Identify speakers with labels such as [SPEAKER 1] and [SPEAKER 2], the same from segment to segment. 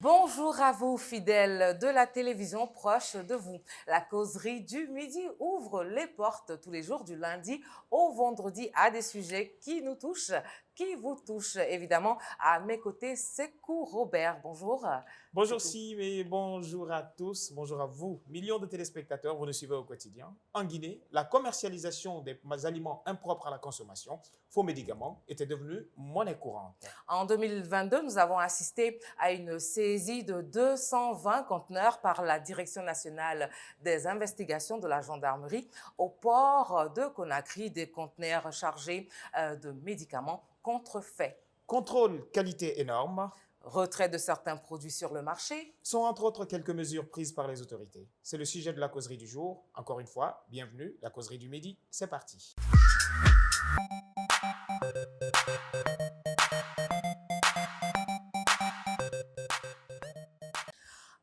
[SPEAKER 1] Bonjour à vous, fidèles de la télévision proche de vous. La causerie du midi ouvre les portes tous les jours du lundi au vendredi à des sujets qui nous touchent, qui vous touchent. Évidemment, à mes côtés, Sékou Robert. Bonjour.
[SPEAKER 2] Bonjour
[SPEAKER 1] Sékou.
[SPEAKER 2] Sim et bonjour à tous, bonjour à vous. Millions de téléspectateurs, vous nous suivez au quotidien. En Guinée, la commercialisation des aliments impropres à la consommation, faux médicaments, était devenue monnaie courante.
[SPEAKER 1] En 2022, nous avons assisté à une saisie de 220 conteneurs par la Direction nationale des investigations de la gendarmerie au port de Conakry, des conteneurs chargés de médicaments contrefaits.
[SPEAKER 2] Contrôle qualité et normes
[SPEAKER 1] Retrait de certains produits sur le marché.
[SPEAKER 2] sont entre autres quelques mesures prises par les autorités. C'est le sujet de la causerie du jour. Encore une fois, bienvenue, la causerie du midi, c'est parti.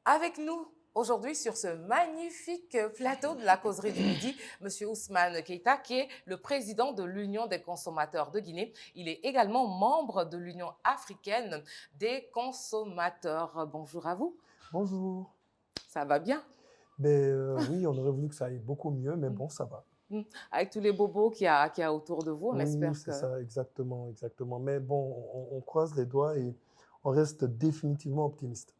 [SPEAKER 1] Avec nous aujourd'hui sur ce magnifique plateau de la causerie du midi, Monsieur Ousmane Keita, qui est le président de l'Union des consommateurs de Guinée. Il est également membre de l'Union africaine des consommateurs. Bonjour à vous.
[SPEAKER 3] Bonjour.
[SPEAKER 1] Ça va bien?
[SPEAKER 3] Oui, on aurait voulu que ça aille beaucoup mieux, mais bon, ça va.
[SPEAKER 1] Avec tous les bobos qu'il y a autour de vous, on
[SPEAKER 3] Oui,
[SPEAKER 1] espère
[SPEAKER 3] c'est
[SPEAKER 1] que...
[SPEAKER 3] ça, exactement, exactement. Mais bon, on croise les doigts et on reste définitivement optimiste.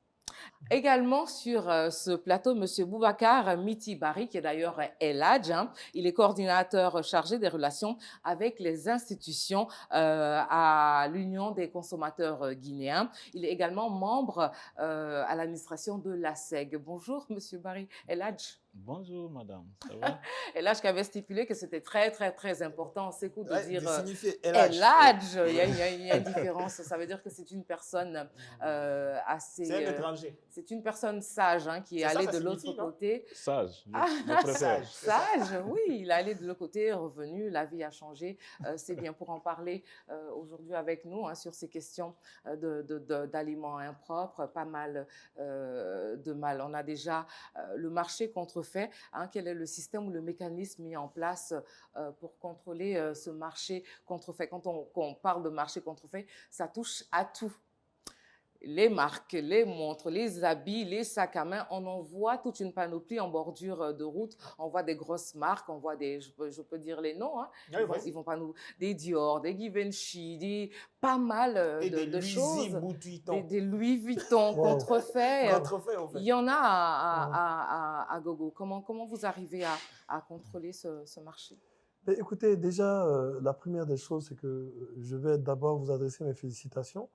[SPEAKER 1] Également sur ce plateau, Monsieur Boubacar Mitibari, qui est d'ailleurs El Hadj, hein. Il est coordinateur chargé des relations avec les institutions à l'Union des consommateurs guinéens. Il est également membre à l'administration de l'ASEG. Bonjour, Monsieur Barry El Hadj.
[SPEAKER 4] Bonjour madame, ça va?
[SPEAKER 1] El Hadj qui avait stipulé que c'était très, très, très important, c'est coup de
[SPEAKER 2] Ouais,
[SPEAKER 1] dire
[SPEAKER 2] de signifier
[SPEAKER 1] El
[SPEAKER 2] LH.
[SPEAKER 1] Hadj. Il y a une différence. Ça veut dire que c'est une personne assez...
[SPEAKER 2] C'est un étranger.
[SPEAKER 1] c'est une personne sage hein, qui est
[SPEAKER 2] C'est ça,
[SPEAKER 1] allée
[SPEAKER 2] ça
[SPEAKER 1] de l'autre
[SPEAKER 2] signifie, non?
[SPEAKER 1] côté.
[SPEAKER 4] Sage,
[SPEAKER 1] Ah,
[SPEAKER 4] je préfère.
[SPEAKER 1] sage, oui, il est allé de l'autre côté, revenu, la vie a changé. C'est bien pour en parler aujourd'hui avec nous hein, sur ces questions d'aliments impropres, pas mal de mal. On a déjà le marché contrefait. Hein, quel est le système ou le mécanisme mis en place pour contrôler ce marché contrefait? Quand on parle de marché contrefait, ça touche à tout. Les marques, les montres, les habits, les sacs à main, on en voit toute une panoplie en bordure de route. On voit des grosses marques, on voit des, je peux dire les noms, hein.
[SPEAKER 2] Oui, vas-y.
[SPEAKER 1] Ils vont pas nous, des Dior, des Givenchy, pas mal
[SPEAKER 2] Et des
[SPEAKER 1] de
[SPEAKER 2] Louis
[SPEAKER 1] choses.
[SPEAKER 2] Vuitton.
[SPEAKER 1] Des Louis Vuitton
[SPEAKER 3] Wow.
[SPEAKER 1] contrefaits.
[SPEAKER 2] Contrefait, en fait.
[SPEAKER 1] Il y en a à gogo. Comment vous arrivez à contrôler ce marché?
[SPEAKER 3] Mais écoutez, déjà, la première des choses, c'est que je vais d'abord vous adresser mes félicitations.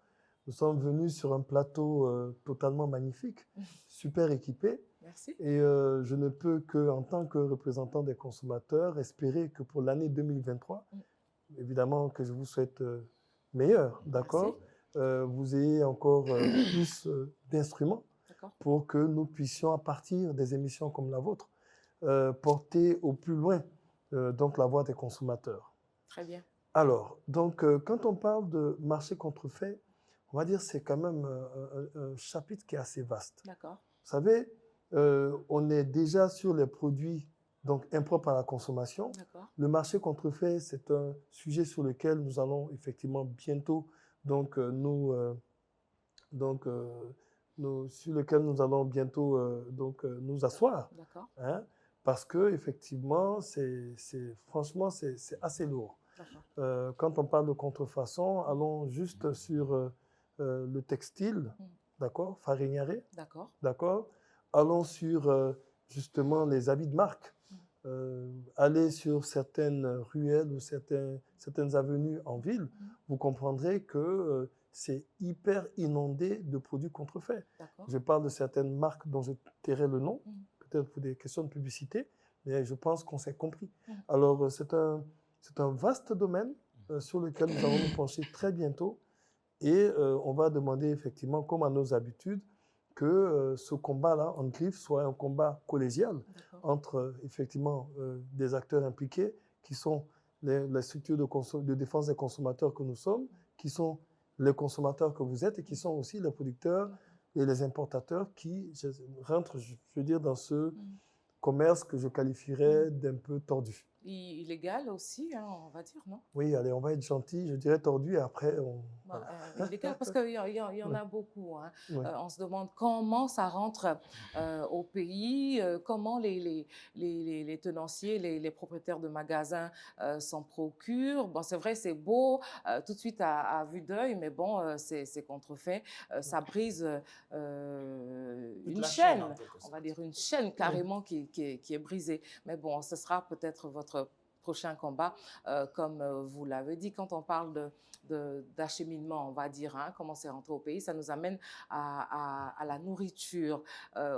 [SPEAKER 3] Nous sommes venus sur un plateau totalement magnifique, super équipé.
[SPEAKER 1] Merci.
[SPEAKER 3] Et je ne peux que, en tant que représentant des consommateurs, espérer que pour l'année 2023, évidemment que je vous souhaite meilleur, d'accord, vous ayez encore plus d'instruments pour que nous puissions, à partir des émissions comme la vôtre, porter au plus loin donc la voix des consommateurs.
[SPEAKER 1] Très bien.
[SPEAKER 3] Alors, donc, quand on parle de marché contrefait, on va dire que c'est quand même un chapitre qui est assez vaste.
[SPEAKER 1] D'accord.
[SPEAKER 3] Vous savez, on est déjà sur les produits donc impropres à la consommation. Le marché contrefait, c'est un sujet sur lequel nous allons effectivement bientôt donc sur lequel nous allons bientôt nous asseoir.
[SPEAKER 1] D'accord.
[SPEAKER 3] Hein, parce que effectivement, franchement, c'est assez lourd. Quand on parle de contrefaçon, allons juste sur le textile, d'accord, farinière, d'accord. Allons sur justement les habits de marque. Aller sur certaines ruelles ou certaines avenues en ville, vous comprendrez que c'est hyper inondé de produits contrefaits. Je parle de certaines marques dont je tairai le nom, peut-être pour des questions de publicité, mais je pense qu'on s'est compris. Alors, c'est un vaste domaine sur lequel nous allons nous pencher très bientôt et on va demander effectivement, comme à nos habitudes, que ce combat-là, en griffe, soit un combat collégial entre effectivement des acteurs impliqués qui sont les structures de défense des consommateurs que nous sommes, qui sont les consommateurs que vous êtes et qui sont aussi les producteurs et les importateurs qui rentrent, je veux dire, dans ce commerce que je qualifierais d'un peu tordu.
[SPEAKER 1] illégal aussi, hein, on va dire, non?
[SPEAKER 3] Oui, allez, on va être gentil, je dirais tordu, et après,
[SPEAKER 1] Bah,
[SPEAKER 3] voilà.
[SPEAKER 1] illégal, parce qu'il y en
[SPEAKER 3] Ouais,
[SPEAKER 1] a beaucoup, hein.
[SPEAKER 3] ouais.
[SPEAKER 1] On se demande comment ça rentre au pays, comment les tenanciers, les propriétaires de magasins s'en procurent. Bon, c'est vrai, c'est beau tout de suite à vue d'œil, mais bon, c'est contrefait. Ça brise
[SPEAKER 2] Toute
[SPEAKER 1] une
[SPEAKER 2] la chaîne,
[SPEAKER 1] chaîne,
[SPEAKER 2] en quelque
[SPEAKER 1] on va
[SPEAKER 2] sorte.
[SPEAKER 1] dire une chaîne carrément qui est brisée. Mais bon, ce sera peut-être votre prochain combat, comme vous l'avez dit, quand on parle d'acheminement, on va dire, hein, comment c'est rentré au pays, ça nous amène à la nourriture,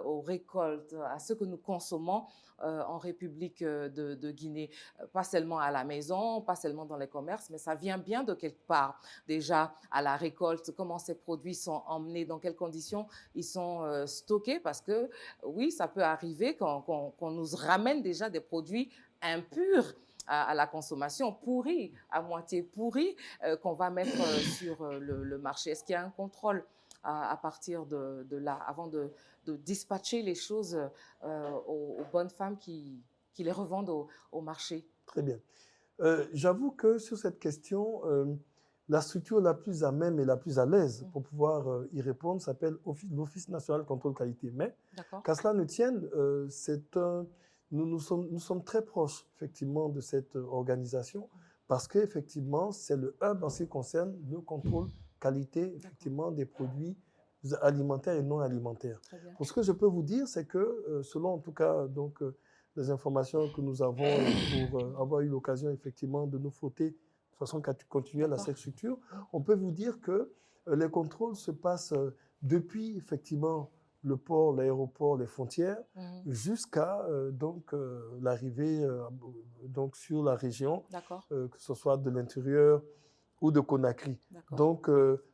[SPEAKER 1] aux récoltes, à ce que nous consommons en République de Guinée, pas seulement à la maison, pas seulement dans les commerces, mais ça vient bien de quelque part. Déjà, à la récolte, comment ces produits sont emmenés, dans quelles conditions ils sont stockés, parce que oui, ça peut arriver qu'on nous ramène déjà des produits impurs à la consommation, pourris, à moitié pourris, qu'on va mettre sur le marché. Est-ce qu'il y a un contrôle à partir de là, avant de dispatcher les choses aux bonnes femmes qui les revendent au marché?
[SPEAKER 3] Très bien. J'avoue que sur cette question, la structure la plus à même et la plus à l'aise pour pouvoir y répondre s'appelle l'Office national de contrôle qualité. Mais
[SPEAKER 1] D'accord.
[SPEAKER 3] qu'à cela ne tienne, nous sommes très proches effectivement de cette organisation parce qu'effectivement, c'est le hub en ce qui concerne le contrôle qualité effectivement des produits alimentaires et non alimentaires.
[SPEAKER 1] Très bien.
[SPEAKER 3] Pour ce que je peux vous dire, c'est que selon en tout cas donc, les informations que nous avons pour avoir eu l'occasion effectivement de nous frotter de façon continuelle à cette structure, on peut vous dire que les contrôles se passent depuis effectivement le port, l'aéroport, les frontières, jusqu'à l'arrivée donc sur la région, que ce soit de l'intérieur ou de Conakry. Donc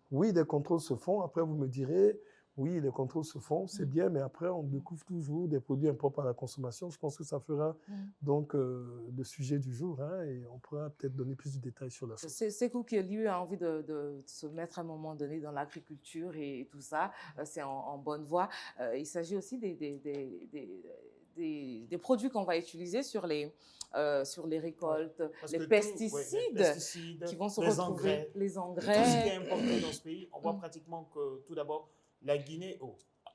[SPEAKER 3] oui, des contrôles se font. Après, vous me direz, oui, les contrôles se font, c'est bien, mais après, on découvre toujours des produits impropres à la consommation. Je pense que ça fera donc le sujet du jour, hein, et on pourra peut-être donner plus de détails sur la chose. C'est
[SPEAKER 1] vous qui lui a envie de se mettre à un moment donné dans l'agriculture et tout ça, c'est en bonne voie. Il s'agit aussi des produits qu'on va utiliser sur les récoltes, les pesticides qui vont se retrouver, les engrais.
[SPEAKER 2] Tout ce qui est importé dans ce pays, on voit pratiquement que tout d'abord, la Guinée,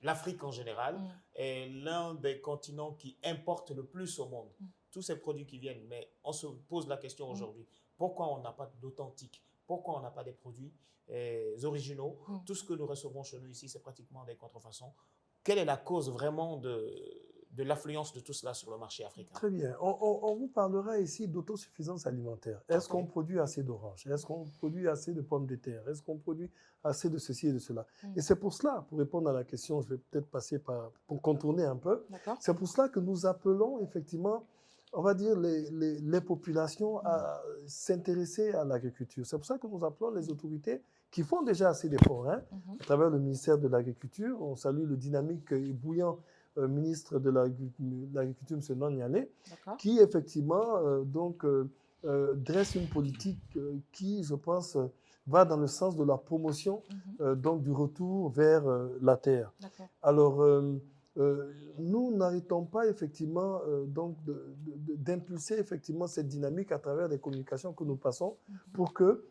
[SPEAKER 2] l'Afrique en général, est l'un des continents qui importe le plus au monde. Tous ces produits qui viennent, mais on se pose la question aujourd'hui, pourquoi on n'a pas d'authentique? Pourquoi on n'a pas des produits originaux? Tout ce que nous recevons chez nous ici, c'est pratiquement des contrefaçons. Quelle est la cause vraiment de l'affluence de tout cela sur le marché africain?
[SPEAKER 3] Très bien. On vous parlera ici d'autosuffisance alimentaire. Est-ce qu'on produit assez d'oranges? Est-ce qu'on produit assez de pommes de terre? Est-ce qu'on produit assez de ceci et de cela? Et c'est pour cela, pour répondre à la question, je vais peut-être passer pour contourner un peu, c'est pour cela que nous appelons effectivement, on va dire, les populations à s'intéresser à l'agriculture. C'est pour ça que nous appelons les autorités qui font déjà assez d'efforts, hein, à travers le ministère de l'Agriculture. On salue le dynamique et bouillant ministre de l'Agriculture, M. Nanyale, qui effectivement dresse une politique qui, je pense, va dans le sens de la promotion donc du retour vers la terre. Alors, nous n'arrêtons pas effectivement donc d'impulser effectivement cette dynamique à travers les communications que nous passons pour que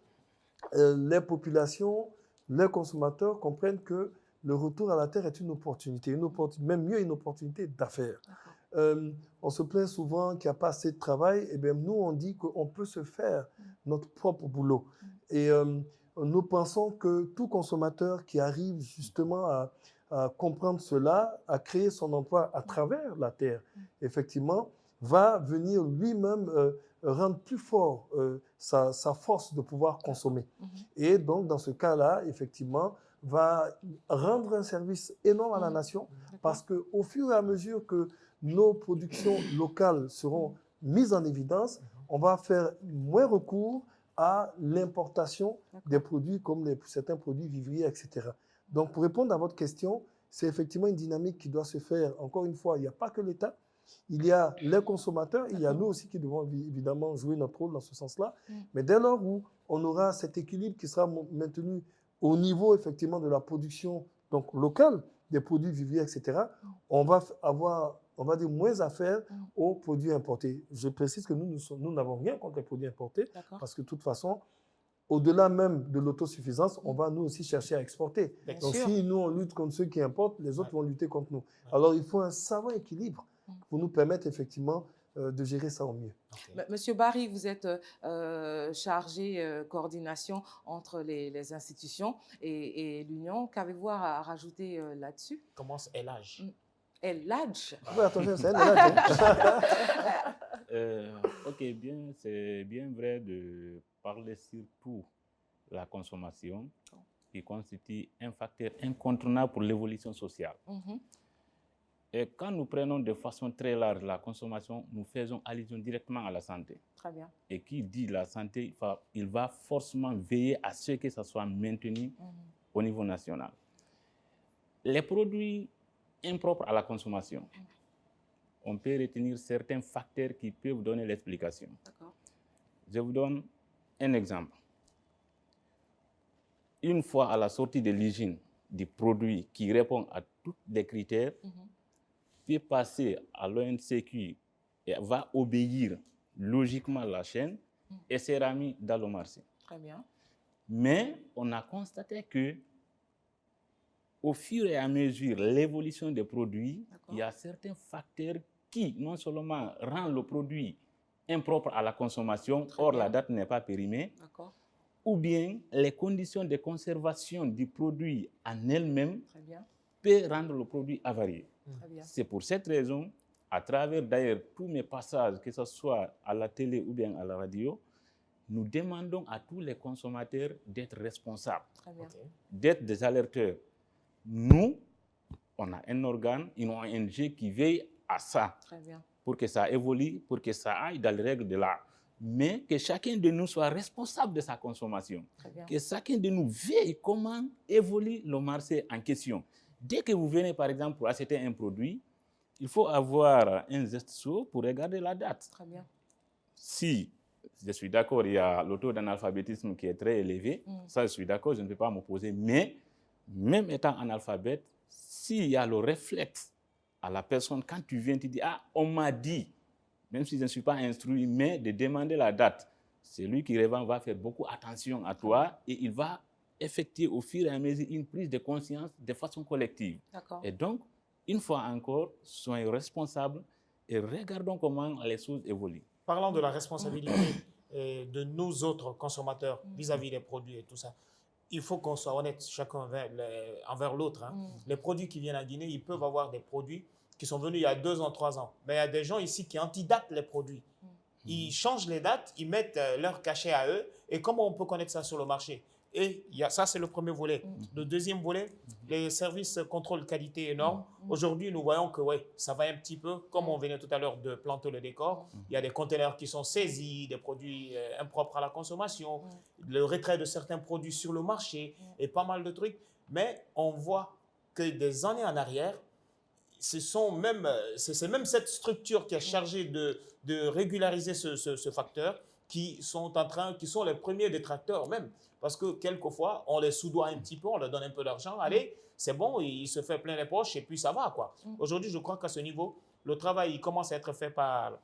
[SPEAKER 3] les populations, les consommateurs comprennent que le retour à la terre est une opportunité, même mieux une opportunité d'affaires. On se plaint souvent qu'il n'y a pas assez de travail. Et bien, nous, on dit qu'on peut se faire notre propre boulot. Et nous pensons que tout consommateur qui arrive justement à comprendre cela, à créer son emploi à travers la terre, effectivement, va venir lui-même rendre plus fort sa force de pouvoir consommer. Et donc, dans ce cas-là, effectivement, va rendre un service énorme à la nation parce qu'au fur et à mesure que nos productions locales seront mises en évidence, on va faire moins recours à l'importation des produits comme certains produits vivriers, etc. Donc, pour répondre à votre question, c'est effectivement une dynamique qui doit se faire. Encore une fois, il n'y a pas que l'État, il y a les consommateurs, il y a nous aussi qui devons évidemment jouer notre rôle dans ce sens-là. Mais dès lors où on aura cet équilibre qui sera maintenu au niveau effectivement de la production donc, locale des produits vivriers, etc., on va avoir on va dire, moins affaire aux produits importés. Je précise que nous n'avons rien contre les produits importés, parce que de toute façon, au-delà même de l'autosuffisance, on va nous aussi chercher à exporter. Donc si nous, on lutte contre ceux qui importent, les autres vont lutter contre nous. Alors il faut un savant équilibre pour nous permettre effectivement de gérer ça au mieux.
[SPEAKER 1] Monsieur Barry, vous êtes chargé coordination entre les institutions et l'Union. Qu'avez-vous à rajouter là-dessus?
[SPEAKER 2] Comment est l'âge?
[SPEAKER 1] El Hadj.
[SPEAKER 3] Oui, attention, c'est El Hadj.
[SPEAKER 4] Ok, bien, c'est bien vrai de parler surtout de la consommation qui constitue un facteur incontournable pour l'évolution sociale. Et quand nous prenons de façon très large la consommation, nous faisons allusion directement à la santé.
[SPEAKER 1] Très bien.
[SPEAKER 4] Et qui dit la santé, il va forcément veiller à ce que ça soit maintenu au niveau national. Les produits impropres à la consommation, on peut retenir certains facteurs qui peuvent donner l'explication. Je vous donne un exemple. Une fois à la sortie de l'hygiène du produit qui répond à tous les critères, peut passer à l'ONCQ et va obéir logiquement à la chaîne et sera mis dans le marché.
[SPEAKER 1] Très bien.
[SPEAKER 4] Mais on a constaté que au fur et à mesure l'évolution des produits, il y a certains facteurs qui non seulement rendent le produit impropre à la consommation, or la date n'est pas périmée, ou bien les conditions de conservation du produit en elles-mêmes peuvent rendre le produit avarié. C'est pour cette raison, à travers d'ailleurs tous mes passages, que ce soit à la télé ou bien à la radio, nous demandons à tous les consommateurs d'être responsables, d'être des alerteurs. Nous, on a un organe, une ONG qui veille à ça, pour que ça évolue, pour que ça aille dans les règles de l'art. Mais que chacun de nous soit responsable de sa consommation. Que chacun de nous veille comment évolue le marché en question. Dès que vous venez, par exemple, pour acheter un produit, il faut avoir un geste chaud pour regarder la date. Si je suis d'accord, il y a le taux d'analphabétisme qui est très élevé, ça je suis d'accord, je ne peux pas m'opposer, mais même étant analphabète, s'il y a le réflexe à la personne, quand tu viens, tu dis « Ah, on m'a dit », même si je ne suis pas instruit, mais de demander la date, celui qui revend va faire beaucoup attention à toi et il va effectuer au fur et à mesure une prise de conscience de façon collective. Et donc, une fois encore, soyons responsables et regardons comment les choses évoluent.
[SPEAKER 2] Parlant de la responsabilité de nous autres consommateurs vis-à-vis des produits et tout ça, il faut qu'on soit honnête chacun envers l'autre. Les produits qui viennent à Guinée, ils peuvent avoir des produits qui sont venus il y a 2 ans, 3 ans. Mais il y a des gens ici qui antidatent les produits. Ils changent les dates, ils mettent leur cachet à eux. Et comment on peut connaître ça sur le marché? Et ça, c'est le premier volet. Le deuxième volet, les services contrôle qualité et normes. Aujourd'hui, nous voyons que ça va un petit peu, comme on venait tout à l'heure de planter le décor. Il y a des conteneurs qui sont saisis, des produits impropres à la consommation, le retrait de certains produits sur le marché et pas mal de trucs. Mais on voit que des années en arrière, c'est même cette structure qui est chargée de régulariser ce facteur qui sont les premiers détracteurs même. Parce que quelquefois, on les soudoie un petit peu, on leur donne un peu d'argent. Allez, c'est bon, il se fait plein les poches et puis ça va, quoi. Aujourd'hui, je crois qu'à ce niveau, le travail il commence à être fait par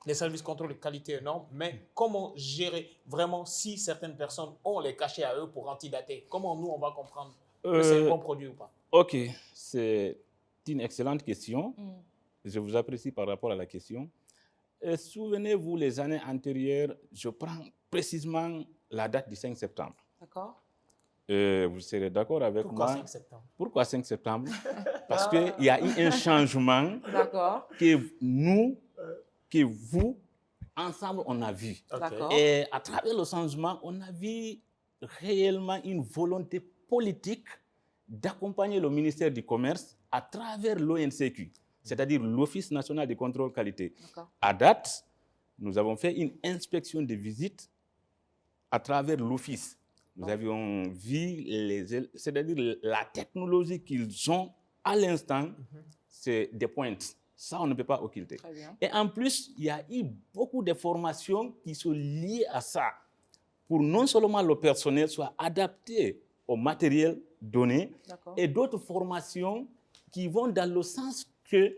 [SPEAKER 2] les services contrôle de qualité et normes. Mais comment gérer vraiment si certaines personnes ont les cachets à eux pour antidater? Comment nous, on va comprendre que c'est un bon produit ou pas?
[SPEAKER 4] Ok, c'est une excellente question. Je vous apprécie par rapport à la question. Souvenez-vous, les années antérieures, je prends précisément la date du 5 septembre.
[SPEAKER 1] D'accord.
[SPEAKER 4] Vous serez d'accord avec moi.
[SPEAKER 2] Pourquoi 5 septembre?
[SPEAKER 4] Pourquoi 5 septembre? Parce qu'il y a eu un changement que vous, ensemble, on a vu. Et à travers le changement, on a vu réellement une volonté politique d'accompagner le ministère du Commerce à travers l'ONCQ, c'est-à-dire l'Office national de contrôle qualité. À date, nous avons fait une inspection de visite à travers l'Office. Nous avions vu, c'est-à-dire la technologie qu'ils ont à l'instant, c'est des pointes. Ça, on ne peut pas occulter. Et en plus, il y a eu beaucoup de formations qui sont liées à ça, pour non seulement le personnel soit adapté au matériel donné, et d'autres formations qui vont dans le sens que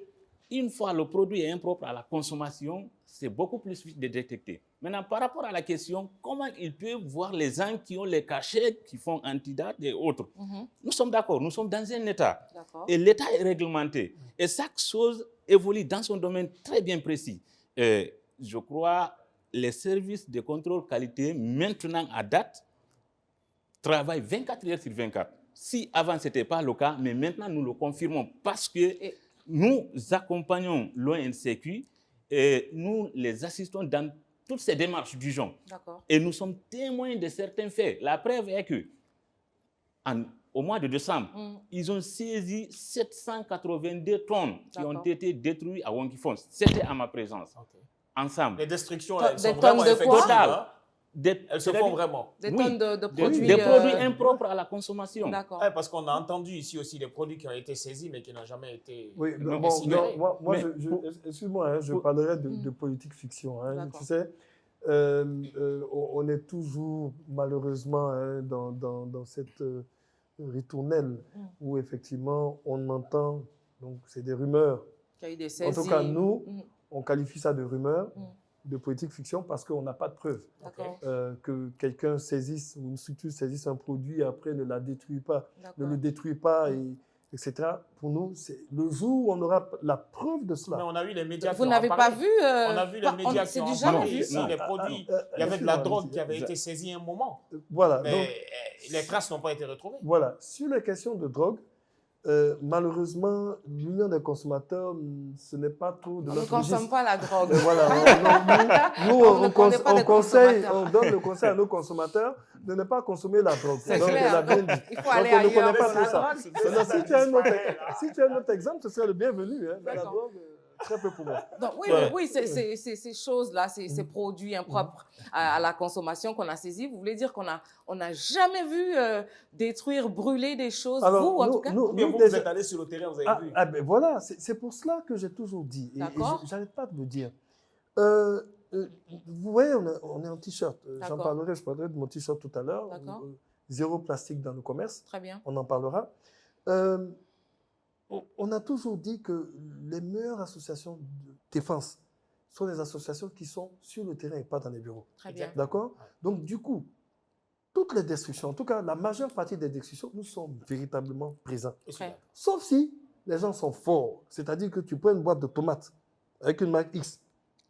[SPEAKER 4] une fois le produit est impropre à la consommation, c'est beaucoup plus vite de détecter. Maintenant, par rapport à la question, comment ils peuvent voir les gens qui ont les cachets, qui font antidate et autres? Nous sommes d'accord, nous sommes dans un État. Et l'État est réglementé. Et chaque chose évolue dans son domaine très bien précis. Je crois les services de contrôle qualité, maintenant à date, travaillent 24 heures sur 24. Si avant, ce n'était pas le cas, mais maintenant, nous le confirmons parce que nous accompagnons l'ONCQ et nous les assistons dans toutes ces démarches du genre. Et nous sommes témoins de certains faits. La preuve est que, au mois de décembre, ils ont saisi 782 tonnes qui ont été détruites à Wonky-Fonds. C'était à ma présence. Ensemble.
[SPEAKER 2] Les destructions, elles sont
[SPEAKER 1] tonnes
[SPEAKER 2] vraiment
[SPEAKER 1] de quoi?
[SPEAKER 2] effectives. Elles se font vraiment.
[SPEAKER 1] Des tonnes de produits.
[SPEAKER 4] Des produits impropres à la consommation.
[SPEAKER 1] D'accord.
[SPEAKER 2] Parce qu'on a entendu ici aussi des produits qui ont été saisis mais qui n'ont jamais été
[SPEAKER 3] incinérés. Moi,
[SPEAKER 2] mais
[SPEAKER 3] excuse-moi, je parlerai de politique fiction. Tu sais, on est toujours malheureusement dans cette ritournelle où effectivement on entend, donc c'est des rumeurs.
[SPEAKER 1] Il y a eu des saisies.
[SPEAKER 3] En tout cas, nous, on qualifie ça de rumeurs. De politique fiction parce qu'on n'a pas de preuves que quelqu'un saisisse ou une structure saisisse un produit et après ne le détruit pas, etc. Pour nous, c'est le jour où on aura la preuve de cela.
[SPEAKER 2] Mais on a eu les médias
[SPEAKER 1] Vous n'avez pas vu
[SPEAKER 2] on a vu les médias qui ont parlé ici,
[SPEAKER 3] vu.
[SPEAKER 2] les produits. Il y avait de la drogue qui avait été saisie à un moment.
[SPEAKER 3] Voilà.
[SPEAKER 2] Mais
[SPEAKER 3] donc,
[SPEAKER 2] les traces n'ont pas été retrouvées.
[SPEAKER 3] Voilà. Sur les questions de drogue, malheureusement, l'Union des consommateurs, ce n'est pas trop de notre registre.
[SPEAKER 1] On ne consomme pas la drogue.
[SPEAKER 3] Voilà. Nous, on donne le conseil à nos consommateurs de ne pas consommer la drogue.
[SPEAKER 1] C'est
[SPEAKER 3] donc,
[SPEAKER 1] clair. Il faut aller ailleurs.
[SPEAKER 3] On ne connaît pas
[SPEAKER 1] pour la
[SPEAKER 3] tout ça.
[SPEAKER 1] drogue.
[SPEAKER 3] Si tu as un autre exemple, ce serait le bienvenu. Mais la drogue, très peu pour moi.
[SPEAKER 1] Donc, oui, ces choses-là, ces produits impropres à la consommation qu'on a saisis, vous voulez dire qu'on n'a jamais vu détruire, brûler des choses,
[SPEAKER 3] alors,
[SPEAKER 2] vous,
[SPEAKER 1] en tout cas?
[SPEAKER 2] vous êtes allé sur le terrain, vous avez vu.
[SPEAKER 3] Ben voilà, c'est pour cela que j'ai toujours dit, et j'arrête pas de le dire. Vous voyez, on est en t-shirt. Je parlerai de mon t-shirt tout à l'heure. Zéro plastique dans le commerce.
[SPEAKER 1] Très bien.
[SPEAKER 3] On en parlera. On a toujours dit que les meilleures associations de défense sont les associations qui sont sur le terrain et pas dans les bureaux.
[SPEAKER 1] Très bien.
[SPEAKER 3] D'accord? Donc, du coup, toutes les destructions, en tout cas, la majeure partie des destructions, nous sommes véritablement présents. Sauf si les gens sont forts. C'est-à-dire que tu prends une boîte de tomates avec une marque X.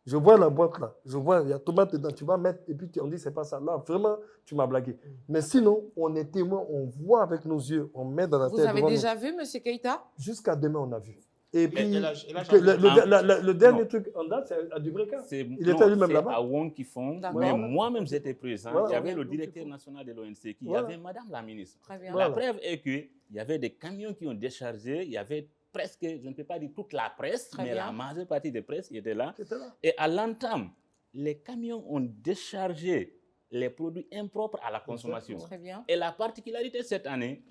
[SPEAKER 3] Je vois la boîte là, je vois, il y a tomate dedans, tu vas mettre, et puis on dit c'est pas ça. Là, vraiment, tu m'as blagué. Mais sinon, on est témoin, on voit avec nos yeux, on met dans la tête.
[SPEAKER 1] Vous avez déjà vu, M. Keïta?
[SPEAKER 3] Jusqu'à demain, on a vu. Et puis,
[SPEAKER 2] le
[SPEAKER 3] dernier truc en date, c'est à Dubreka. Il était lui-même là-bas.
[SPEAKER 4] À Wonky-Fonds. Mais moi-même, j'étais présent.
[SPEAKER 3] Voilà,
[SPEAKER 4] il y avait le directeur national de l'ONCQ, il y avait Madame la ministre.
[SPEAKER 1] Très bien.
[SPEAKER 4] La preuve est qu'il y avait des camions qui ont déchargé, il y avait presque, je ne peux pas dire toute la presse, mais la majeure partie des presses était là. Et à l'entame, les camions ont déchargé les produits impropres à la consommation.
[SPEAKER 1] Très bien.
[SPEAKER 4] Et la particularité cette année,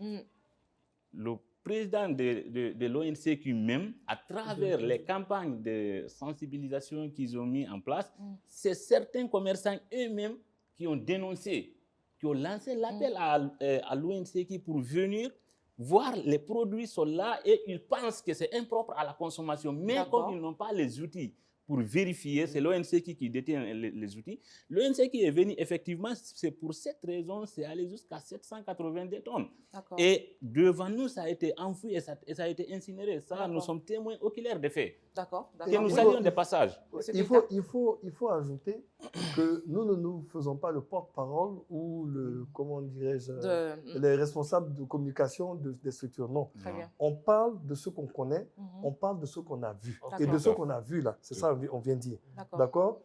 [SPEAKER 4] le président de l'ONCQ même, à travers les campagnes de sensibilisation qu'ils ont mis en place, c'est certains commerçants eux-mêmes qui ont dénoncé, qui ont lancé l'appel à l'ONCQ pour venir voir les produits sont là et ils pensent que c'est impropre à la consommation. Mais comme ils n'ont pas les outils pour vérifier, c'est l'ONCQ qui détient les outils. L'ONCQ est venu effectivement, c'est pour cette raison, c'est allé jusqu'à 782 tonnes. Et devant nous, ça a été enfoui et ça a été incinéré. Ça, nous sommes témoins oculaires des faits.
[SPEAKER 1] D'accord.
[SPEAKER 4] Que nous saluons des passages.
[SPEAKER 3] Il faut ajouter que nous ne nous faisons pas le porte-parole ou le, comment dirais-je, les responsables de communication des structures. Non.
[SPEAKER 1] Très bien.
[SPEAKER 3] On parle de ce qu'on connaît, on parle de ce qu'on a vu. Et de ce qu'on a vu là, c'est ça on vient de dire. D'accord.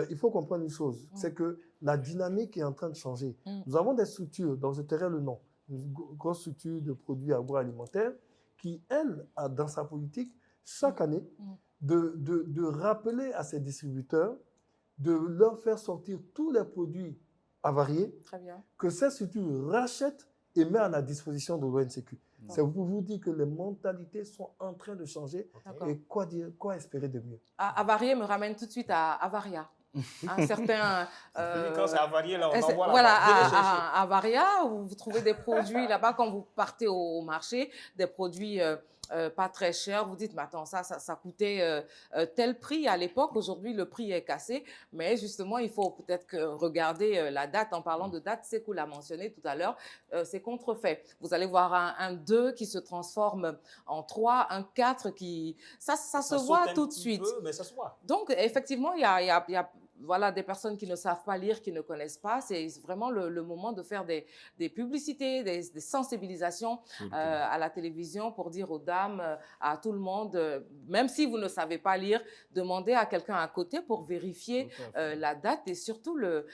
[SPEAKER 3] Il faut comprendre une chose, c'est que la dynamique est en train de changer. Nous avons des structures, dont je tairai le nom, une grosse structure de produits agroalimentaires qui, elle, a dans sa politique, chaque année, de rappeler à ses distributeurs, de leur faire sortir tous les produits avariés, que ces structures rachètent et mettent à la disposition de l'ONCQ. C'est pour vous dire que les mentalités sont en train de changer. Et quoi espérer de mieux?
[SPEAKER 1] Avarié me ramène tout de suite à Avaria. un certain...
[SPEAKER 2] Quand c'est avarié, là, on envoie
[SPEAKER 1] voilà,
[SPEAKER 2] là-bas. Venez chercher.
[SPEAKER 1] à Avaria, vous trouvez des produits là-bas quand vous partez au marché, des produits pas très chers. Vous dites, mais attends, ça coûtait tel prix à l'époque. Aujourd'hui, le prix est cassé. Mais justement, il faut peut-être regarder la date. En parlant de date, Sékou l'a mentionné tout à l'heure, c'est contrefait. Vous allez voir un 2 qui se transforme en 3, un 4 qui... Ça se voit tout de suite.
[SPEAKER 2] Mais ça se voit.
[SPEAKER 1] Donc, effectivement, il y a voilà, des personnes qui ne savent pas lire, qui ne connaissent pas. C'est vraiment le moment de faire des publicités, des sensibilisations à la télévision pour dire aux dames, à tout le monde, même si vous ne savez pas lire, demandez à quelqu'un à côté pour vérifier la date et surtout le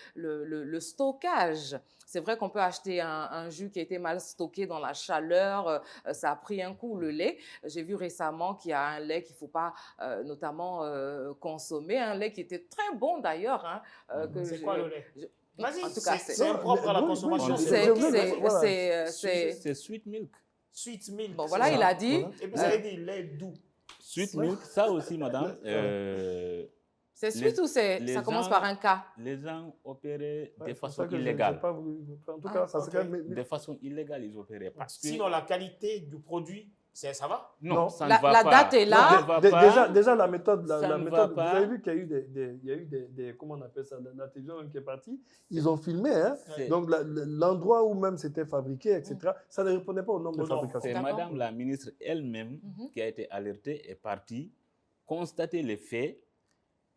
[SPEAKER 1] stockage. C'est vrai qu'on peut acheter un jus qui a été mal stocké dans la chaleur, ça a pris un coup, le lait. J'ai vu récemment qu'il y a un lait qu'il ne faut pas notamment consommer, un lait qui était très bon d'ailleurs. Hein,
[SPEAKER 2] c'est quoi le lait? Vas-y,
[SPEAKER 1] en tout cas,
[SPEAKER 2] c'est impropre à la consommation.
[SPEAKER 1] C'est
[SPEAKER 4] sweet milk.
[SPEAKER 2] Sweet milk.
[SPEAKER 1] Bon, voilà, il a dit.
[SPEAKER 2] Et puis, vous avez dit lait doux.
[SPEAKER 4] Sweet milk, ça aussi, madame.
[SPEAKER 1] C'est sweet ou ça commence par un K?
[SPEAKER 4] Les gens opéraient de façon
[SPEAKER 3] illégale.
[SPEAKER 4] illégale.
[SPEAKER 3] En tout cas, ça se calme.
[SPEAKER 4] De façon illégale, ils opéraient. Parce que...
[SPEAKER 2] Sinon, la qualité du produit, ça va?
[SPEAKER 4] Non, ça ne va pas.
[SPEAKER 1] La date est là.
[SPEAKER 3] Déjà, la méthode, vous
[SPEAKER 4] avez
[SPEAKER 3] vu qu'il y a eu des comment on appelle ça, la télévision qui est partie, ils ont filmé, hein. Donc l'endroit où même c'était fabriqué, etc., ça ne répondait pas au nombre de fabrications.
[SPEAKER 4] C'est madame la ministre elle-même qui a été alertée et partie, constater les faits.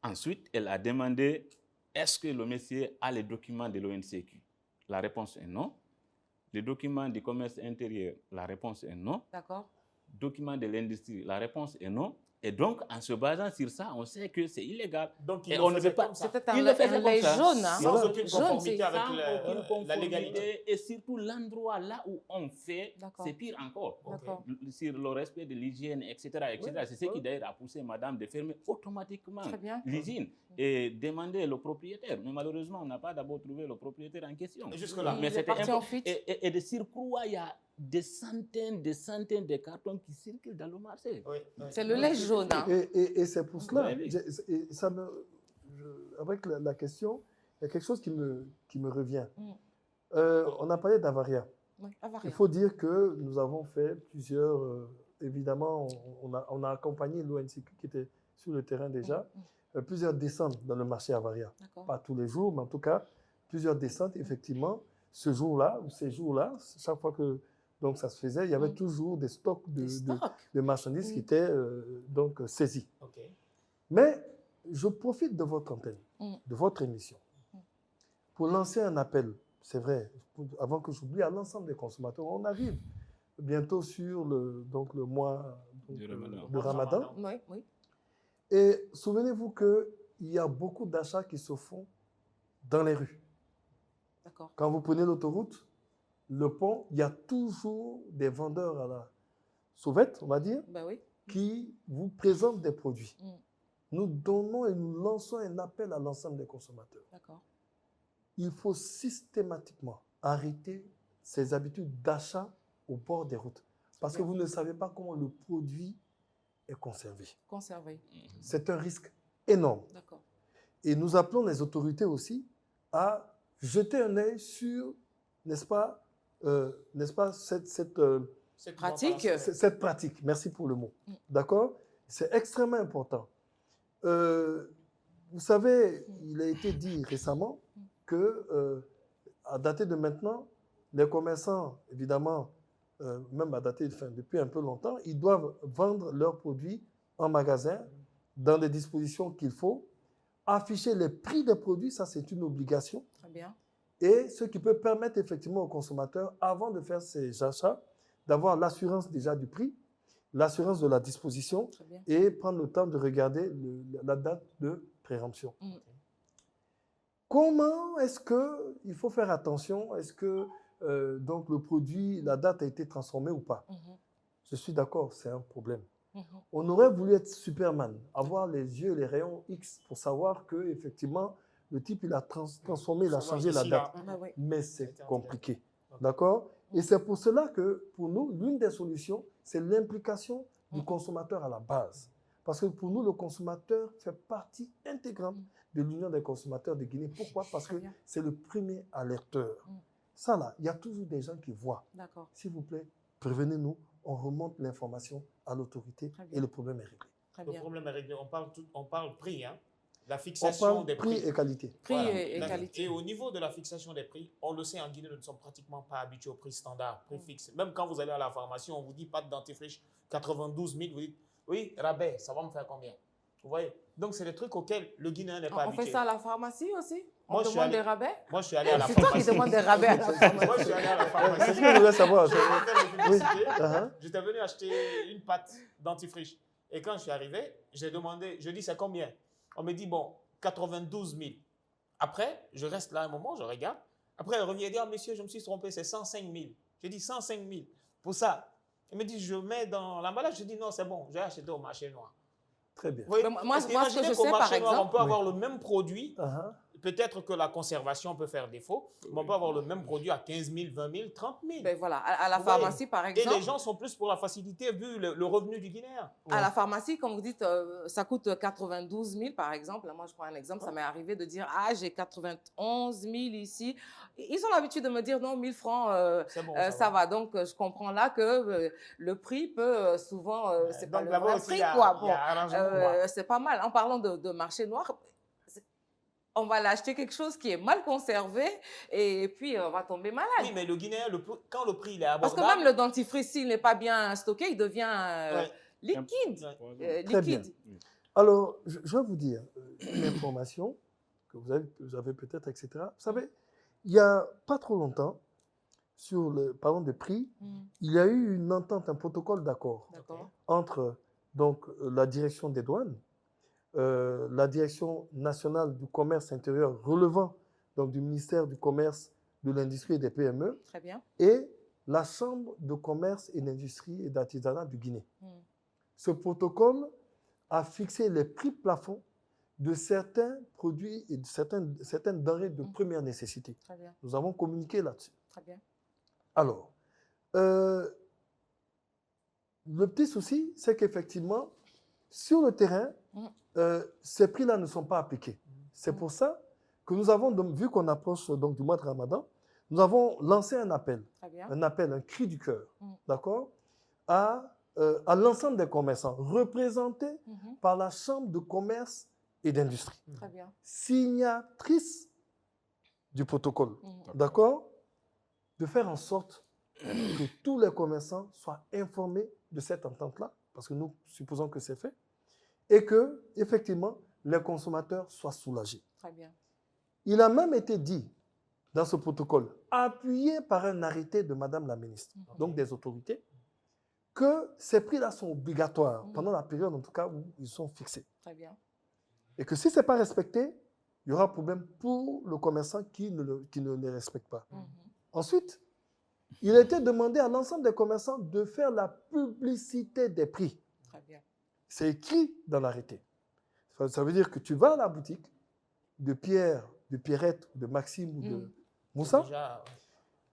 [SPEAKER 4] Ensuite, elle a demandé, est-ce que le monsieur a les documents de l'ONCQ? La réponse est non. Les documents du commerce intérieur, la réponse est non.
[SPEAKER 1] D'accord.
[SPEAKER 4] Documents de l'industrie, la réponse est non. Et donc, en se basant sur ça, on sait que c'est illégal.
[SPEAKER 2] Donc,
[SPEAKER 4] on ne veut pas.
[SPEAKER 1] C'était un lait jaune, hein?
[SPEAKER 2] Sans aucune conformité avec la
[SPEAKER 4] légalité. Et surtout, l'endroit là où on fait, c'est pire encore. Sur le respect de l'hygiène, etc. C'est ce qui d'ailleurs a poussé madame de fermer automatiquement l'usine et demander le propriétaire. Mais malheureusement, on n'a pas d'abord trouvé le propriétaire en question.
[SPEAKER 2] Jusque-là.
[SPEAKER 1] Mais c'était parti en fuite.
[SPEAKER 4] Et de surcroît, il y a des centaines de cartons qui circulent dans le marché.
[SPEAKER 1] C'est le lait jaune. Hein?
[SPEAKER 3] Et c'est pour cela, avec la question, il y a quelque chose qui me revient. On a parlé d'Avaria. Il faut dire que nous avons fait plusieurs, évidemment, on a accompagné l'ONCQ qui était sur le terrain déjà, plusieurs descentes dans le marché Avaria. Pas tous les jours, mais en tout cas, plusieurs descentes, effectivement. Ce jour-là, ou ces jours-là, chaque fois que donc ça se faisait, il y avait toujours des stocks de marchandises qui étaient donc saisis. Mais je profite de votre antenne, de votre émission, pour lancer un appel, c'est vrai, avant que j'oublie, à l'ensemble des consommateurs. On arrive bientôt sur le mois de Ramadan.
[SPEAKER 1] Oui.
[SPEAKER 3] Et souvenez-vous qu'il y a beaucoup d'achats qui se font dans les rues. Quand vous prenez l'autoroute, le pont, il y a toujours des vendeurs à la sauvette, on va dire, qui vous présentent des produits. Nous donnons et nous lançons un appel à l'ensemble des consommateurs. Il faut systématiquement arrêter ces habitudes d'achat au bord des routes. Parce que vous ne savez pas comment le produit est conservé. C'est un risque énorme. Et nous appelons les autorités aussi à jeter un œil sur, n'est-ce pas, cette
[SPEAKER 1] pratique.
[SPEAKER 3] Cette pratique, merci pour le mot. D'accord? C'est extrêmement important. Vous savez, il a été dit récemment que, à dater de maintenant, les commerçants, évidemment, même à dater depuis un peu longtemps, ils doivent vendre leurs produits en magasin, dans des dispositions qu'il faut, afficher les prix des produits, ça c'est une obligation.
[SPEAKER 1] Très bien.
[SPEAKER 3] Et ce qui peut permettre effectivement aux consommateurs, avant de faire ces achats, d'avoir l'assurance déjà du prix, l'assurance de la disposition et prendre le temps de regarder la date de préemption. Comment est-ce qu'il faut faire attention? Est-ce que donc le produit, la date a été transformée ou pas? Je suis d'accord, c'est un problème. On aurait voulu être Superman, avoir les yeux, les rayons X pour savoir que effectivement le type il a transformé, il a changé la date. Mais c'est compliqué. D'accord? Et c'est pour cela que, pour nous, l'une des solutions, c'est l'implication du consommateur à la base. Parce que pour nous, le consommateur fait partie intégrante de l'Union des consommateurs de Guinée. Pourquoi? Parce que c'est le premier alerteur. Ça, là, il y a toujours des gens qui voient. S'il vous plaît, prévenez-nous, on remonte l'information à l'autorité et le problème est réglé.
[SPEAKER 2] Le problème est réglé. On parle prix, hein? La fixation des prix.
[SPEAKER 3] Prix et qualité.
[SPEAKER 1] Prix et qualité.
[SPEAKER 2] Et au niveau de la fixation des prix, on le sait, en Guinée, nous ne sommes pratiquement pas habitués au prix standard, prix fixe. Même quand vous allez à la pharmacie, on vous dit pas de dentifrice 92 000, vous dites oui, rabais, ça va me faire combien? Vous voyez? Donc, c'est des trucs auxquels le Guinéen n'est pas habitué.
[SPEAKER 1] On fait ça à la pharmacie aussi? On demande des rabais?
[SPEAKER 2] Moi, je suis allé à la
[SPEAKER 1] C'est
[SPEAKER 2] pharmacie.
[SPEAKER 1] toi qui demandes des rabais à la pharmacie.
[SPEAKER 2] Moi, je suis allé à la pharmacie.
[SPEAKER 3] C'est ce que je voulais savoir.
[SPEAKER 2] J'étais venu acheter une pâte dentifrice. Et quand je suis arrivé, j'ai demandé, je dis c'est combien? On me dit bon, 92 000. Après, je reste là un moment, je regarde. Après, elle revient et dit, ah, monsieur, je me suis trompé, c'est 105 000. J'ai dit 105 000 pour ça. Elle me dit, je mets dans l'emballage. Je dis, non, c'est bon, j'ai acheté au marché noir.
[SPEAKER 3] Très bien.
[SPEAKER 2] Oui,
[SPEAKER 1] moi, ce que je sais, par exemple,
[SPEAKER 2] on peut avoir le même produit. Peut-être que la conservation peut faire défaut, mais on peut avoir le même produit à 15 000, 20 000, 30 000.
[SPEAKER 1] Ben voilà, à la pharmacie, par exemple.
[SPEAKER 2] Et les gens sont plus pour la facilité vu le revenu du Guinéen.
[SPEAKER 1] À la pharmacie, comme vous dites, ça coûte 92 000, par exemple. Moi, je prends un exemple, ça m'est arrivé de dire, ah, j'ai 91 000 ici. Ils ont l'habitude de me dire, non, 1000 francs, bon, ça va. Donc, je comprends là que le prix peut souvent, c'est pas le vrai prix, quoi. Bon, c'est pas mal. En parlant de marché noir, on va l'acheter quelque chose qui est mal conservé et puis on va tomber malade.
[SPEAKER 2] Oui, mais le Guinéen, quand le prix il est abordable...
[SPEAKER 1] Parce que même le dentifrice, s'il n'est pas bien stocké, il devient liquide.
[SPEAKER 3] Bien. Alors, je vais vous dire une information que vous avez peut-être, etc. Vous savez, il n'y a pas trop longtemps, parlant de prix, il y a eu une entente, un protocole d'accord entre donc, la direction des douanes, la direction nationale du commerce intérieur relevant donc, du ministère du commerce, de l'industrie et des PME.
[SPEAKER 1] Très bien.
[SPEAKER 3] Et la chambre de commerce et d'industrie et d'artisanat du Guinée. Ce protocole a fixé les prix plafonds de certains produits et de certaines denrées de première nécessité.
[SPEAKER 1] Très bien.
[SPEAKER 3] Nous avons communiqué là-dessus.
[SPEAKER 1] Très bien.
[SPEAKER 3] Alors, le petit souci, c'est qu'effectivement, sur le terrain, ces prix-là ne sont pas appliqués. C'est pour ça que nous avons, vu qu'on approche donc, du mois de Ramadan, nous avons lancé un appel, un cri du cœur, d'accord, à l'ensemble des commerçants, représentés par la Chambre de commerce et d'industrie, signatrice du protocole, d'accord, de faire en sorte que tous les commerçants soient informés de cette entente-là, parce que nous supposons que c'est fait, et que, effectivement, les consommateurs soient soulagés.
[SPEAKER 1] Très bien.
[SPEAKER 3] Il a même été dit dans ce protocole, appuyé par un arrêté de Madame la ministre, donc des autorités, que ces prix-là sont obligatoires pendant la période, en tout cas, où ils sont fixés.
[SPEAKER 1] Très bien.
[SPEAKER 3] Et que si ce n'est pas respecté, il y aura problème pour le commerçant qui ne les respecte pas. Ensuite, il a été demandé à l'ensemble des commerçants de faire la publicité des prix.
[SPEAKER 1] Très bien.
[SPEAKER 3] C'est écrit dans l'arrêté. Ça veut dire que tu vas à la boutique de Pierre, de Pierrette, de Maxime ou de Moussa.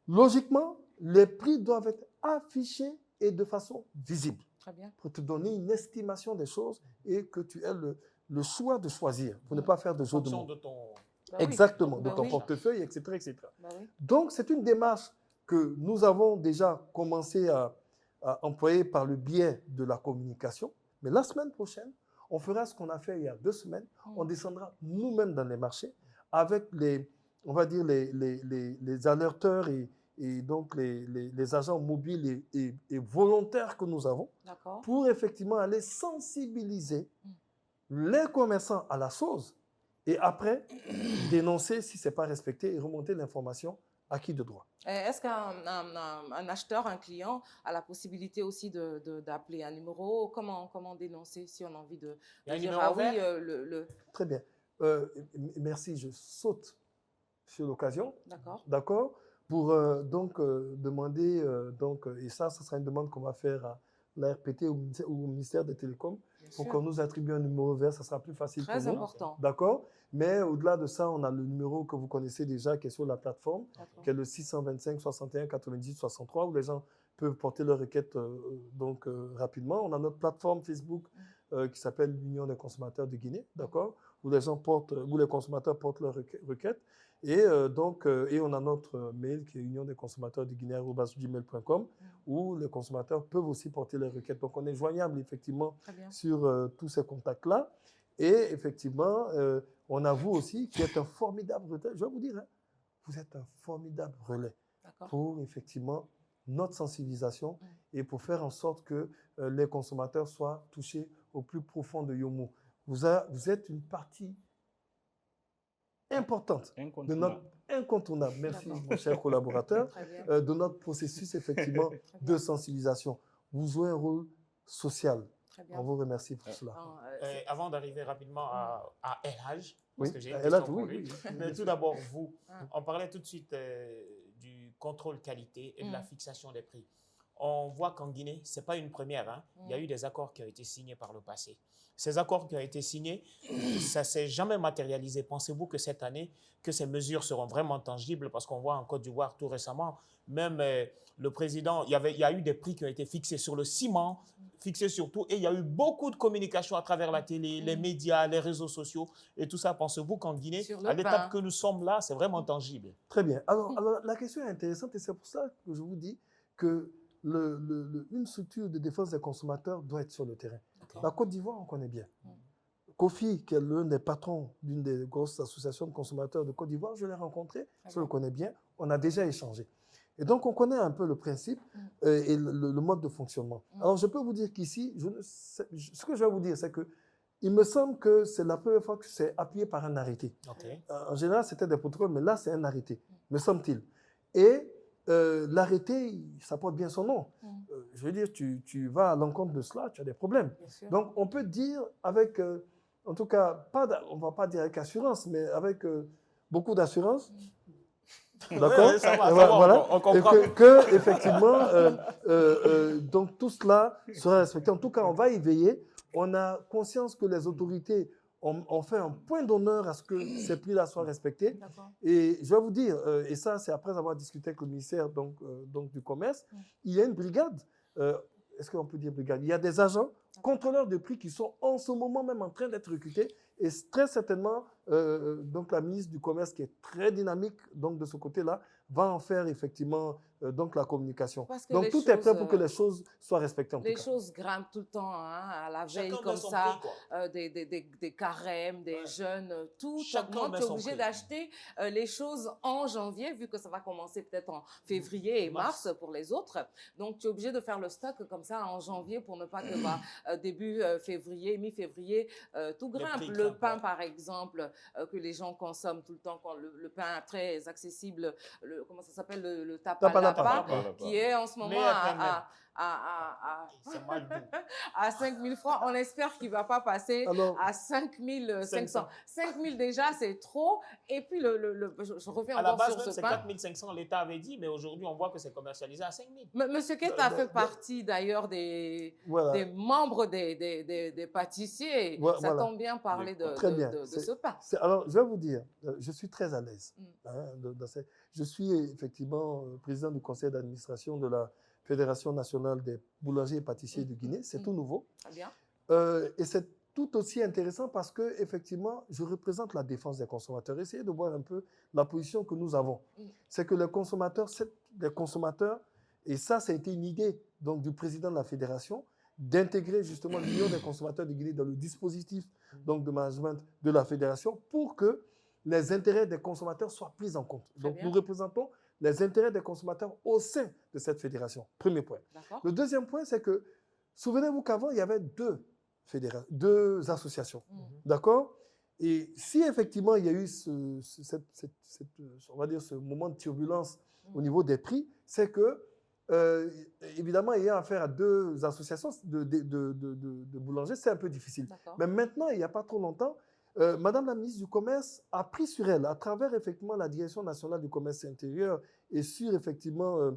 [SPEAKER 3] Logiquement, les prix doivent être affichés et de façon visible.
[SPEAKER 1] Très bien.
[SPEAKER 3] Pour te donner une estimation des choses et que tu aies le choix de choisir, pour ne pas faire de jeu de mots. Exactement, de ton portefeuille, etc. etc. Donc, c'est une démarche que nous avons déjà commencé à employer par le biais de la communication. Mais la semaine prochaine, on fera ce qu'on a fait il y a 2 semaines. On descendra nous-mêmes dans les marchés avec on va dire les alerteurs et donc les agents mobiles et volontaires que nous avons pour effectivement aller sensibiliser les commerçants à la chose et après dénoncer si ce n'est pas respecté et remonter l'information à qui de droit.
[SPEAKER 1] Est-ce qu'un acheteur, un client a la possibilité aussi d'appeler un numéro? Comment dénoncer si on a envie de dire ah oui,
[SPEAKER 3] Très bien. Merci, je saute sur l'occasion. D'accord. Pour donc demander, et ça sera une demande qu'on va faire à l'ARPT ou au ministère des Télécoms pour qu'on nous attribue un numéro vert, ça sera plus facile pour nous.
[SPEAKER 1] Très important.
[SPEAKER 3] D'accord. Mais au-delà de ça, on a le numéro que vous connaissez déjà qui est sur la plateforme, qui est le 625 61 90 63, où les gens peuvent porter leur requête rapidement. On a notre plateforme Facebook qui s'appelle l'Union des consommateurs de Guinée, d'accord, où les consommateurs portent leurs requêtes. Et et on a notre mail qui est union des consommateurs de Guinée@gmail.com où les consommateurs peuvent aussi porter leurs requêtes. Donc on est joignable effectivement sur tous ces contacts-là. Et effectivement, on a vous aussi qui êtes un formidable relais. Je vais vous dire, hein, vous êtes un formidable relais pour effectivement notre sensibilisation et pour faire en sorte que les consommateurs soient touchés au plus profond de Yomo. Vous êtes une partie importante de notre incontournable, merci mon cher collaborateur, de notre processus effectivement de sensibilisation. Vous jouez un rôle social. On vous remercie pour cela.
[SPEAKER 2] Avant d'arriver rapidement à LH, parce que j'ai une question pour lui. Mais tout d'abord, vous, on parlait tout de suite du contrôle qualité et de la fixation des prix. On voit qu'en Guinée, ce n'est pas une première. Hein. Il y a eu des accords qui ont été signés par le passé. Ces accords qui ont été signés, ça ne s'est jamais matérialisé. Pensez-vous que cette année, que ces mesures seront vraiment tangibles? Parce qu'on voit en Côte d'Ivoire tout récemment, même le président, il y a eu des prix qui ont été fixés sur le ciment, fixés sur tout, et il y a eu beaucoup de communication à travers la télé, les médias, les réseaux sociaux, et tout ça. Pensez-vous qu'en Guinée, à l'étape que nous sommes là, c'est vraiment tangible?
[SPEAKER 3] Très bien. Alors, la question est intéressante, et c'est pour ça que je vous dis que une structure de défense des consommateurs doit être sur le terrain. La Côte d'Ivoire, on connaît bien. Kofi, qui est l'un des patrons d'une des grosses associations de consommateurs de Côte d'Ivoire, je l'ai rencontré, je le connais bien, on a déjà échangé. Et donc, on connaît un peu le principe et le mode de fonctionnement. Alors, je peux vous dire qu'ici, ce que je vais vous dire, c'est que il me semble que c'est la première fois que c'est appuyé par un arrêté. En général, c'était des protocoles, mais là, c'est un arrêté, me semble-t-il. Et l'arrêté, ça porte bien son nom. Je veux dire, tu vas à l'encontre de cela, tu as des problèmes. Donc, on peut dire avec, en tout cas, on ne va pas dire avec assurance, mais avec beaucoup d'assurance. D'accord.
[SPEAKER 2] Voilà. On comprend.
[SPEAKER 3] Que effectivement, donc tout cela sera respecté. En tout cas, on va y veiller. On a conscience que les autorités ont fait un point d'honneur à ce que ces prix-là soient respectés. Et je vais vous dire, et ça, c'est après avoir discuté avec le ministère donc du Commerce, il y a une brigade. Est-ce qu'on peut dire brigade? Il y a des agents contrôleurs de prix qui sont en ce moment même en train d'être recrutés. Et très certainement, donc la ministre du Commerce, qui est très dynamique donc de ce côté-là, va en faire effectivement donc la communication. Donc tout est prêt pour que les choses soient respectées.
[SPEAKER 1] Les choses grimpent tout le temps, hein, à la veille comme ça, des carèmes, des jeunes, tout. Chaque mois, tu es obligé d'acheter les choses en janvier, vu que ça va commencer peut-être en février et mars pour les autres. Donc tu es obligé de faire le stock comme ça en janvier pour ne pas que début février, mi-février, tout grimpe. Le pain, par exemple, que les gens consomment tout le temps, quand le pain très accessible, comment ça s'appelle, le tapalapa, qui est en ce moment à 5 000 francs. On espère qu'il ne va pas passer à 5 500. 5 000 déjà, c'est trop. Et puis, je reviens encore sur ce pain. À la base,
[SPEAKER 2] c'est 4 500, l'État avait dit, mais aujourd'hui, on voit que c'est commercialisé à 5 000.
[SPEAKER 1] Monsieur Keita fait partie d'ailleurs des membres des pâtissiers. Ça tombe bien parler de ce pain.
[SPEAKER 3] Alors, je vais vous dire, je suis très à l'aise. Je suis effectivement président du conseil d'administration de la Fédération nationale des boulangers et pâtissiers de Guinée. C'est tout nouveau.
[SPEAKER 1] Très bien.
[SPEAKER 3] Et c'est tout aussi intéressant parce que, effectivement, je représente la défense des consommateurs. Essayez de voir un peu la position que nous avons. C'est que les consommateurs, et ça a été une idée donc, du président de la fédération, d'intégrer justement l'Union des consommateurs de Guinée dans le dispositif donc, de management de la fédération pour que les intérêts des consommateurs soient pris en compte. Donc, nous représentons les intérêts des consommateurs au sein de cette fédération. Premier point. Le deuxième point, c'est que, souvenez-vous qu'avant, il y avait deux associations. D'accord? Et si effectivement, il y a eu on va dire ce moment de turbulence au niveau des prix, c'est que, évidemment, ayant affaire à deux associations de boulangers, c'est un peu difficile. Mais maintenant, il n'y a pas trop longtemps, Madame la ministre du Commerce a pris sur elle, à travers effectivement la Direction nationale du commerce intérieur et sur effectivement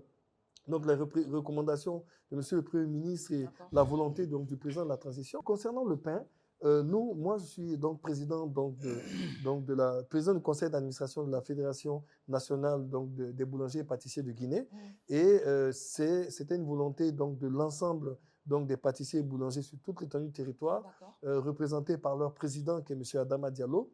[SPEAKER 3] donc les recommandations de Monsieur le Premier ministre et la volonté donc, du président de la transition. Concernant le pain, moi je suis donc président président du conseil d'administration de la Fédération nationale donc, des boulangers et pâtissiers de Guinée. Et c'était une volonté donc, de l'ensemble donc des pâtissiers et boulangers sur toute l'étendue du territoire, représentés par leur président qui est M. Adama Diallo,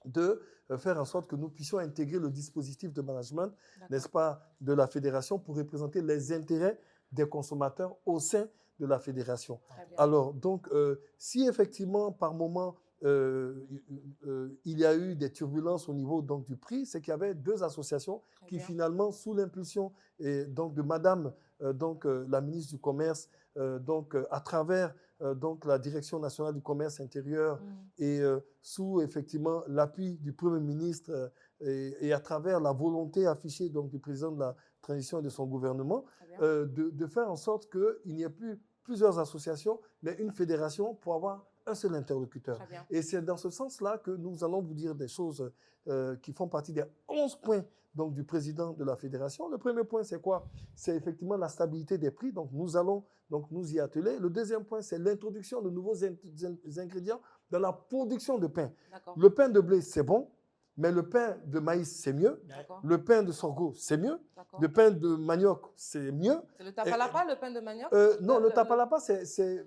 [SPEAKER 3] de faire en sorte que nous puissions intégrer le dispositif de management, n'est-ce pas, de la fédération pour représenter les intérêts des consommateurs au sein de la fédération. Alors, donc, si effectivement, par moment, il y a eu des turbulences au niveau donc, du prix, c'est qu'il y avait deux associations qui finalement, sous l'impulsion donc, de Madame la ministre du Commerce, à travers donc, la Direction nationale du commerce intérieur et sous effectivement l'appui du Premier ministre et à travers la volonté affichée donc, du président de la transition et de son gouvernement, de faire en sorte qu'il n'y ait plus plusieurs associations, mais une fédération pour avoir un seul interlocuteur. Et c'est dans ce sens-là que nous allons vous dire des choses qui font partie des 11 points donc, du président de la fédération. Le premier point, c'est quoi? C'est effectivement la stabilité des prix. Donc, nous allons nous y atteler. Le deuxième point, c'est l'introduction de nouveaux ingrédients dans la production de pain. Le pain de blé, c'est bon, mais le pain de maïs, c'est mieux. Le pain de sorgho, c'est mieux. Le pain de manioc, c'est mieux.
[SPEAKER 1] C'est le tapalapa, le pain de manioc?
[SPEAKER 3] Non, le tapalapa, c'est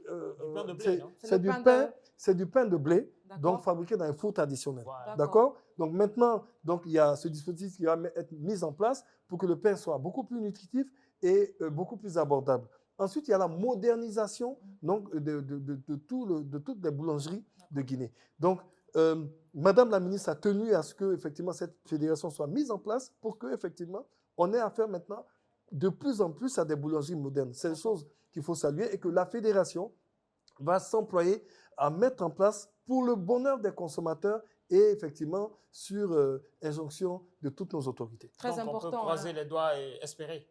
[SPEAKER 3] du pain de blé, donc fabriqué dans un four traditionnel. D'accord? Donc maintenant, il y a ce dispositif qui va être mis en place pour que le pain soit beaucoup plus nutritif et beaucoup plus abordable. Ensuite, il y a la modernisation donc, de toutes les boulangeries de Guinée. Donc, Madame la ministre a tenu à ce que effectivement, cette fédération soit mise en place pour qu'effectivement, on ait affaire maintenant de plus en plus à des boulangeries modernes. C'est une chose qu'il faut saluer et que la fédération va s'employer à mettre en place pour le bonheur des consommateurs et effectivement sur injonction de toutes nos autorités.
[SPEAKER 1] Très important.
[SPEAKER 2] On peut croiser les doigts et espérer.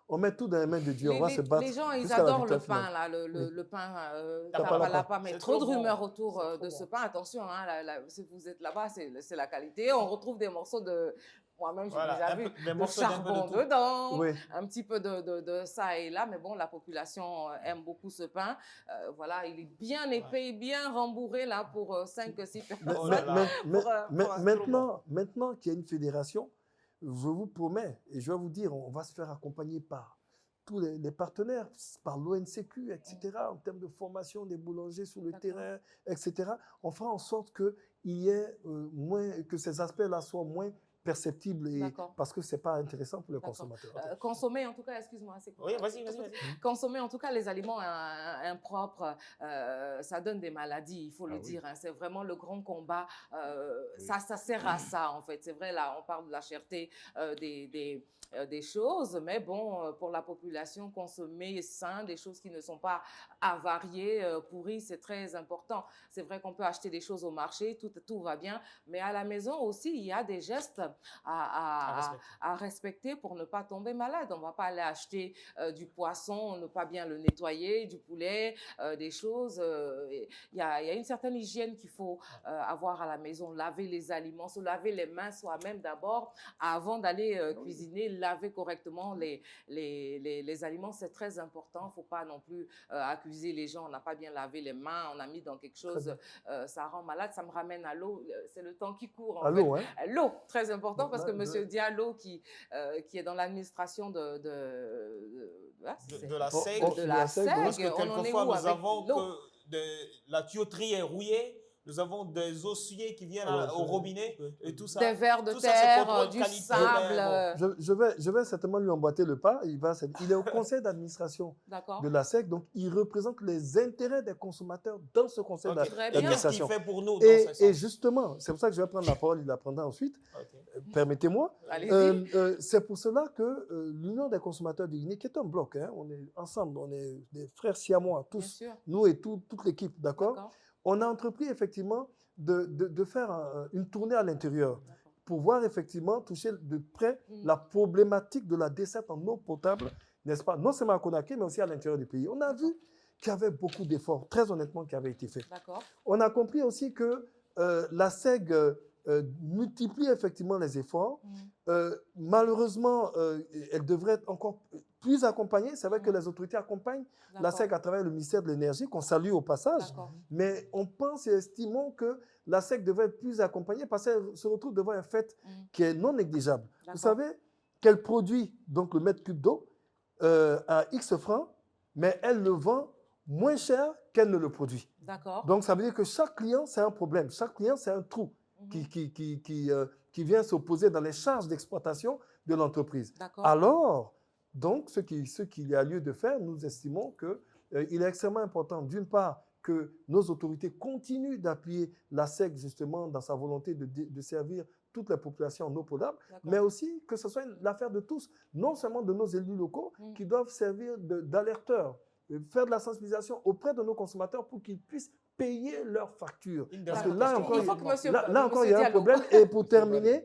[SPEAKER 3] On met tout dans les mains de Dieu, on va se battre.
[SPEAKER 1] Les gens, ils adorent le pain, là, le pain tapalapa, mais trop de rumeurs autour de ce pain. Attention, hein, si vous êtes là-bas, c'est la qualité. On retrouve des morceaux de... Moi-même, j'ai déjà vu de charbon dedans, un petit peu de ça et là. Mais bon, la population aime beaucoup ce pain. Voilà, il est bien épais, bien rembourré là pour 5-6 personnes.
[SPEAKER 3] Maintenant qu'il y a une fédération, je vous promets, et je vais vous dire, on va se faire accompagner par tous les partenaires, par l'ONCQ, etc., en termes de formation des boulangers sur le terrain, etc. On fera en sorte que ces aspects-là soient moins perceptible parce que ce n'est pas intéressant pour le consommateur.
[SPEAKER 1] Consommer, en tout cas, excuse-moi.
[SPEAKER 2] Oui, vas-y.
[SPEAKER 1] Consommer, en tout cas, les aliments impropres, ça donne des maladies, il faut le dire. Hein. C'est vraiment le grand combat. Ça sert à ça, en fait. C'est vrai, là, on parle de la cherté des choses, mais bon, pour la population, consommer sain, des choses qui ne sont pas avariées, pourries, c'est très important. C'est vrai qu'on peut acheter des choses au marché, tout va bien, mais à la maison aussi, il y a des gestes à respecter pour ne pas tomber malade. On ne va pas aller acheter du poisson, ne pas bien le nettoyer, du poulet, des choses. Il y a une certaine hygiène qu'il faut avoir à la maison. Laver les aliments, se laver les mains soi-même d'abord avant d'aller cuisiner, laver correctement les aliments. C'est très important. Il ne faut pas non plus accuser les gens. On n'a pas bien lavé les mains, on a mis dans quelque chose, ça rend malade. Ça me ramène à l'eau. C'est le temps qui court.
[SPEAKER 3] L'eau, hein?
[SPEAKER 1] L'eau, très important parce que M. Diallo, qui est dans l'administration de
[SPEAKER 2] la SEG,
[SPEAKER 1] parce
[SPEAKER 2] que quelquefois nous avons que la tuyauterie est rouillée. Nous avons des ossuiers qui viennent au robinet et tout ça.
[SPEAKER 1] Des vers de terre, du sable.
[SPEAKER 3] Je vais certainement lui emboîter le pas. Il est au conseil d'administration de la SEC, donc il représente les intérêts des consommateurs dans ce conseil d'administration.
[SPEAKER 2] Qu'est-ce qu'il fait pour nous
[SPEAKER 3] et justement, c'est pour ça que je vais prendre la parole, il la prendra ensuite. Permettez-moi. C'est pour cela que l'Union des consommateurs de Guinée, qui est un bloc, hein, on est ensemble, on est des frères siamois, tous, nous et toute l'équipe, d'accord? On a entrepris effectivement de faire une tournée à l'intérieur pour voir effectivement toucher de près la problématique de la desserte en eau potable, n'est-ce pas, non seulement à Conakry, mais aussi à l'intérieur du pays. On a vu qu'il y avait beaucoup d'efforts, très honnêtement, qui avaient été faits. On a compris aussi que la SEG multiplie effectivement les efforts. Malheureusement, elle devrait être encore plus accompagnée. C'est vrai que les autorités accompagnent la SEG à travers le ministère de l'Énergie, qu'on salue au passage. Mais on pense et estimons que la SEG devrait être plus accompagnée parce qu'elle se retrouve devant un fait qui est non négligeable. Vous savez qu'elle produit donc le mètre cube d'eau à X francs, mais elle le vend moins cher qu'elle ne le produit.
[SPEAKER 1] D'accord.
[SPEAKER 3] Donc, ça veut dire que chaque client, c'est un problème. Chaque client, c'est un trou qui vient s'opposer dans les charges d'exploitation de l'entreprise. Alors, donc, ce qu'il y a lieu de faire, nous estimons qu'il est extrêmement important, d'une part, que nos autorités continuent d'appuyer la SEC justement dans sa volonté de servir toute la population en eau potable, mais aussi que ce soit l'affaire de tous, non seulement de nos élus locaux qui doivent servir d'alerteurs, faire de la sensibilisation auprès de nos consommateurs pour qu'ils puissent payer leurs factures. Parce que là encore, il y a un problème. Et pour terminer,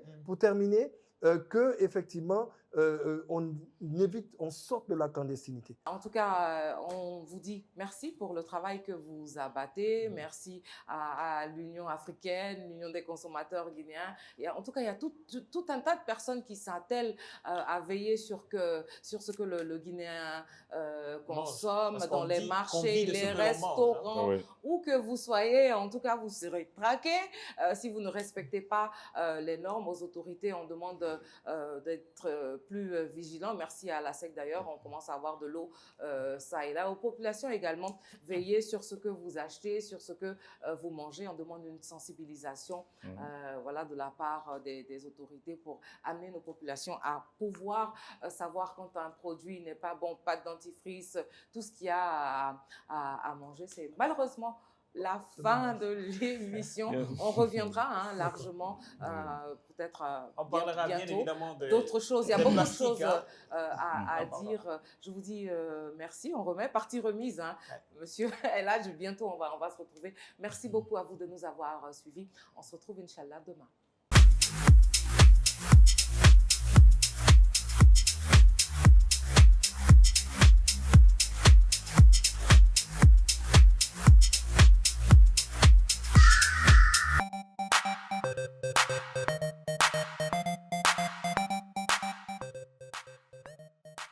[SPEAKER 3] que effectivement, on sorte de la clandestinité.
[SPEAKER 1] En tout cas, on vous dit merci pour le travail que vous abattez. Merci à l'Union africaine, l'Union des consommateurs guinéens. Et en tout cas, il y a tout un tas de personnes qui s'attellent à veiller sur ce que le Guinéen consomme dans les marchés, les restaurants, où que vous soyez. En tout cas, vous serez traqués si vous ne respectez pas les normes. Aux autorités, on demande d'être plus vigilants. Merci à la SEC d'ailleurs, on commence à avoir de l'eau ça et là. Aux populations également, veillez sur ce que vous achetez, sur ce que vous mangez. On demande une sensibilisation voilà, de la part des autorités pour amener nos populations à pouvoir savoir quand un produit n'est pas bon, pas de dentifrice, tout ce qu'il y a à manger. C'est malheureusement la fin de l'émission. On reviendra largement, peut-être
[SPEAKER 2] on parlera bien évidemment
[SPEAKER 1] d'autres choses. Il y a beaucoup de choses à dire. Je vous dis merci. On remet partie remise. Monsieur Elhadj, bientôt on va se retrouver. Merci beaucoup à vous de nous avoir suivis. On se retrouve, Inch'Allah, demain.